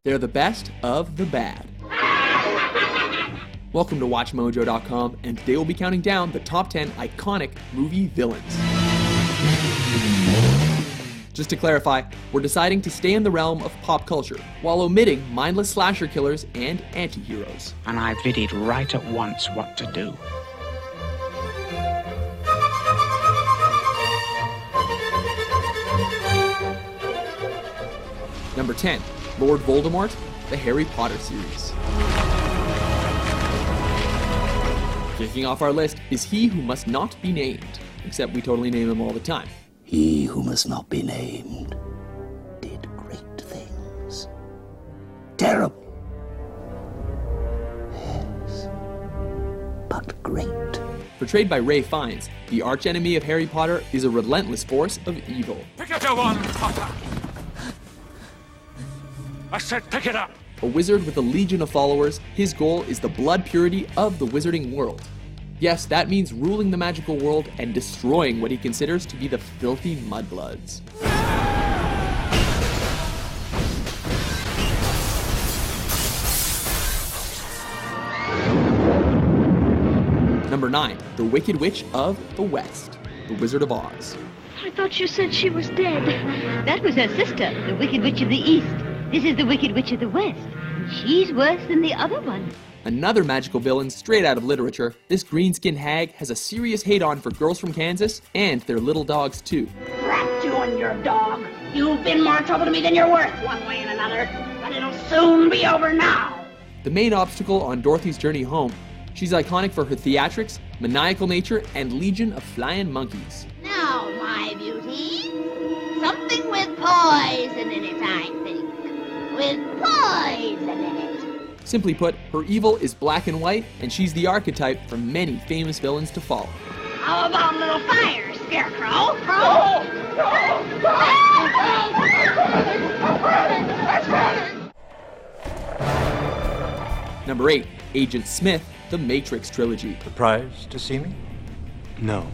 They're the best of the bad. Welcome to WatchMojo.com, and today we'll be counting down the top 10 iconic movie villains. Just to clarify, we're deciding to stay in the realm of pop culture, while omitting mindless slasher killers and anti-heroes. And I've did it right at once what to do. Number 10, Lord Voldemort, the Harry Potter series. Kicking off our list is he who must not be named, except we totally name him all the time. He who must not be named did great things. Terrible. Yes, but great. Portrayed by Ralph Fiennes, the archenemy of Harry Potter is a relentless force of evil. Pick up your wand, Potter! I said pick it up! A wizard with a legion of followers, his goal is the blood purity of the wizarding world. Yes, that means ruling the magical world and destroying what he considers to be the filthy mudbloods. Number 9, the Wicked Witch of the West, the Wizard of Oz. I thought you said she was dead. That was her sister, the Wicked Witch of the East. This is the Wicked Witch of the West. And she's worse than the other one. Another magical villain straight out of literature, this green-skinned hag has a serious hate-on for girls from Kansas and their little dogs too. Drat you and your dog. You've been more trouble to me than you're worth, one way and another. But it'll soon be over now. The main obstacle on Dorothy's journey home, she's iconic for her theatrics, maniacal nature, and legion of flying monkeys. Now, my beauty, something with poison in it, I think. With poison in it. Simply put, her evil is black and white, and she's the archetype for many famous villains to follow. How about a little fire, Scarecrow? Number 8, Agent Smith, the Matrix trilogy. Surprised to see me? No.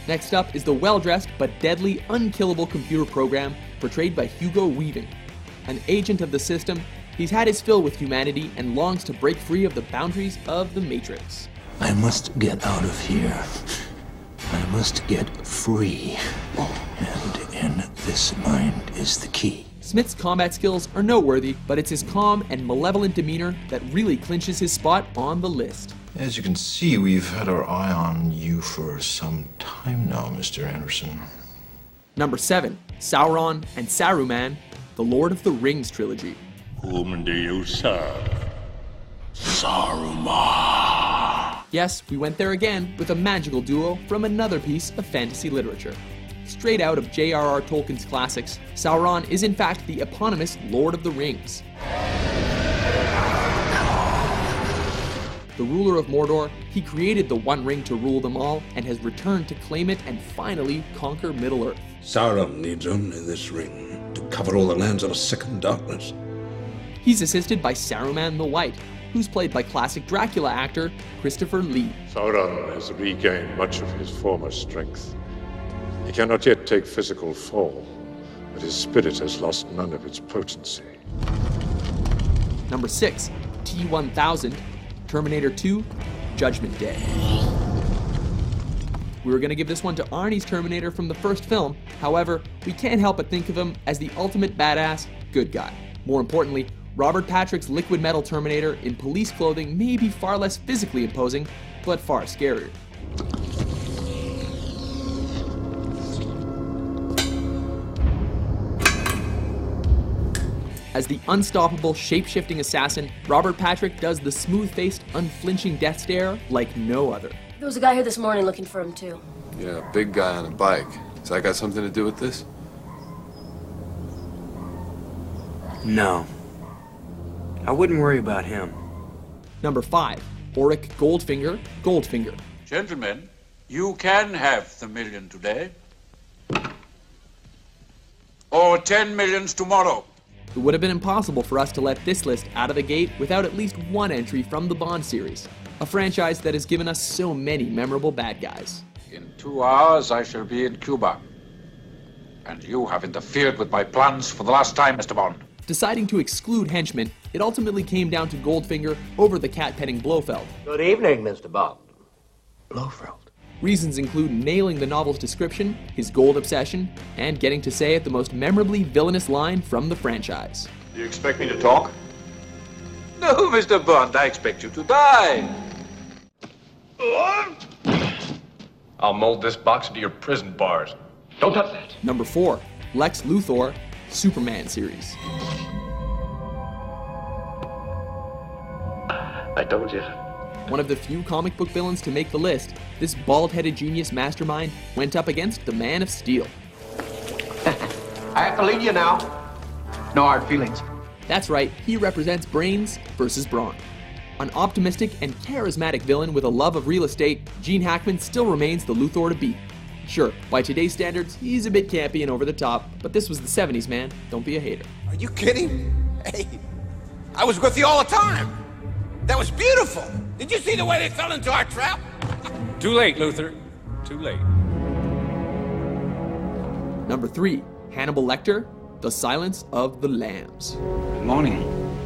Next up is the well-dressed but deadly unkillable computer program portrayed by Hugo Weaving. An agent of the system, he's had his fill with humanity and longs to break free of the boundaries of the Matrix. I must get out of here. I must get free. And in this mind is the key. Smith's combat skills are noteworthy, but it's his calm and malevolent demeanor that really clinches his spot on the list. As you can see, we've had our eye on you for some time now, Mr. Anderson. Number 7, Sauron and Saruman, the Lord of the Rings trilogy. Whom do you serve? Saruman. Yes, we went there again with a magical duo from another piece of fantasy literature. Straight out of J.R.R. Tolkien's classics, Sauron is in fact the eponymous Lord of the Rings. The ruler of Mordor, he created the One Ring to rule them all and has returned to claim it and finally conquer Middle-earth. Sauron needs only this ring to cover all the lands of a second darkness. He's assisted by Saruman the White, who's played by classic Dracula actor Christopher Lee. Sauron has regained much of his former strength. He cannot yet take physical form, but his spirit has lost none of its potency. Number 6, T-1000, Terminator 2, Judgment Day. We were going to give this one to Arnie's Terminator from the first film, however, we can't help but think of him as the ultimate badass good guy. More importantly, Robert Patrick's liquid metal Terminator in police clothing may be far less physically imposing, but far scarier. As the unstoppable, shape-shifting assassin, Robert Patrick does the smooth-faced, unflinching death stare like no other. There was a guy here this morning looking for him, too. Yeah, big guy on a bike. Has that got something to do with this? No. I wouldn't worry about him. Number 5, Auric Goldfinger, Goldfinger. Gentlemen, you can have the million today. Or 10 millions tomorrow. It would have been impossible for us to let this list out of the gate without at least one entry from the Bond series, a franchise that has given us so many memorable bad guys. In 2 hours, I shall be in Cuba. And you have interfered with my plans for the last time, Mr. Bond. Deciding to exclude henchmen, it ultimately came down to Goldfinger over the cat-petting Blofeld. Good evening, Mr. Bond. Blofeld. Reasons include nailing the novel's description, his gold obsession, and getting to say it the most memorably villainous line from the franchise. Do you expect me to talk? No, Mr. Bond, I expect you to die. I'll mold this box into your prison bars. Don't touch that. Number 4, Lex Luthor, Superman series. I told you. One of the few comic book villains to make the list, this bald-headed genius mastermind went up against the Man of Steel. I have to leave you now. No hard feelings. That's right, he represents brains versus brawn. An optimistic and charismatic villain with a love of real estate, Gene Hackman still remains the Luthor to beat. Sure, by today's standards, he's a bit campy and over the top, but this was the 70s, man. Don't be a hater. Are you kidding? Hey, I was with you all the time. That was beautiful. Did you see the way they fell into our trap? Too late, Luthor. Too late. Number 3, Hannibal Lecter, The Silence of the Lambs. Good morning.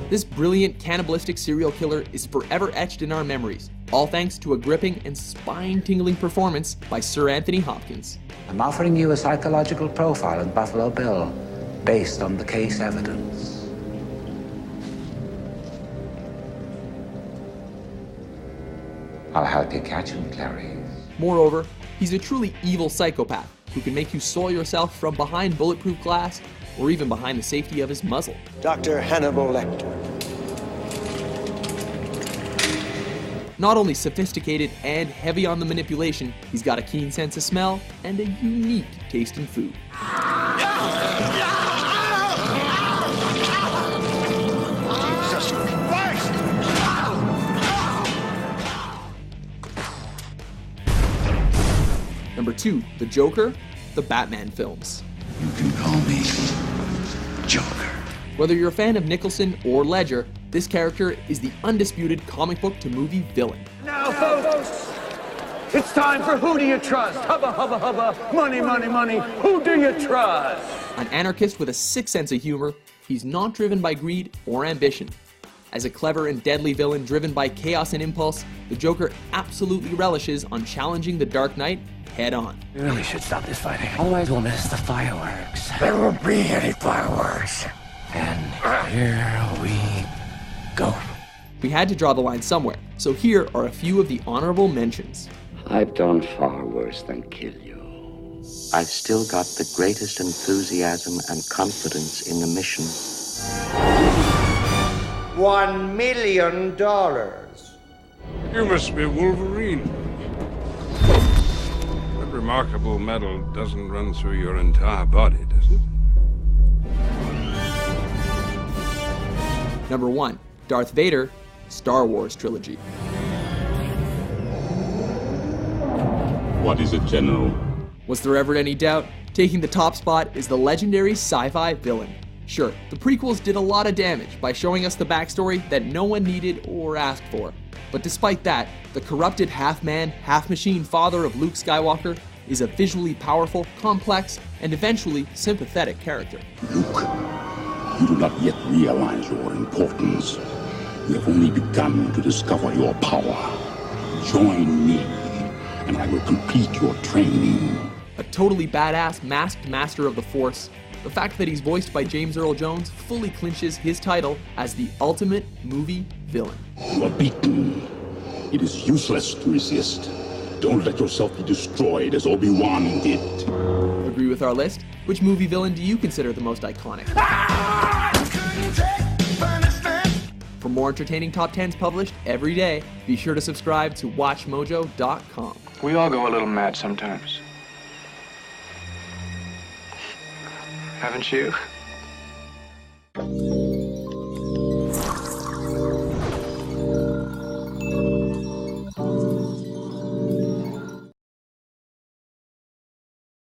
This brilliant cannibalistic serial killer is forever etched in our memories, all thanks to a gripping and spine-tingling performance by Sir Anthony Hopkins. I'm offering you a psychological profile of Buffalo Bill based on the case evidence. I'll help you catch him, Clarice. Moreover, he's a truly evil psychopath who can make you soil yourself from behind bulletproof glass or even behind the safety of his muzzle. Dr. Hannibal Lecter. Not only sophisticated and heavy on the manipulation, he's got a keen sense of smell and a unique taste in food. Jesus Christ! Number 2, The Joker, the Batman films. You can call me Joker. Whether you're a fan of Nicholson or Ledger, this character is the undisputed comic book to movie villain. Now, folks, it's time for Who Do You Trust? Hubba, hubba, hubba, money, money, money, who do you trust? An anarchist with a sick sense of humor, he's not driven by greed or ambition. As a clever and deadly villain driven by chaos and impulse, the Joker absolutely relishes on challenging the Dark Knight head on. We really should stop this fighting, otherwise we'll miss the fireworks. There won't be any fireworks. And here we go. We had to draw the line somewhere, so here are a few of the honorable mentions. I've done far worse than kill you. I've still got the greatest enthusiasm and confidence in the mission. $1 million. You must be Wolverine. That remarkable metal doesn't run through your entire body, does it? Number 1, Darth Vader, Star Wars trilogy. What is it, General? Was there ever any doubt? Taking the top spot is the legendary sci-fi villain. Sure, the prequels did a lot of damage by showing us the backstory that no one needed or asked for. But despite that, the corrupted half-man, half-machine father of Luke Skywalker is a visually powerful, complex, and eventually sympathetic character. Luke, you do not yet realize your importance. You have only begun to discover your power. Join me, and I will complete your training. A totally badass masked master of the Force, the fact that he's voiced by James Earl Jones fully clinches his title as the ultimate movie villain. You are beaten. It is useless to resist. Don't let yourself be destroyed as Obi-Wan did. Agree with our list? Which movie villain do you consider the most iconic? For more entertaining top 10s published every day, be sure to subscribe to WatchMojo.com. We all go a little mad sometimes. Haven't you?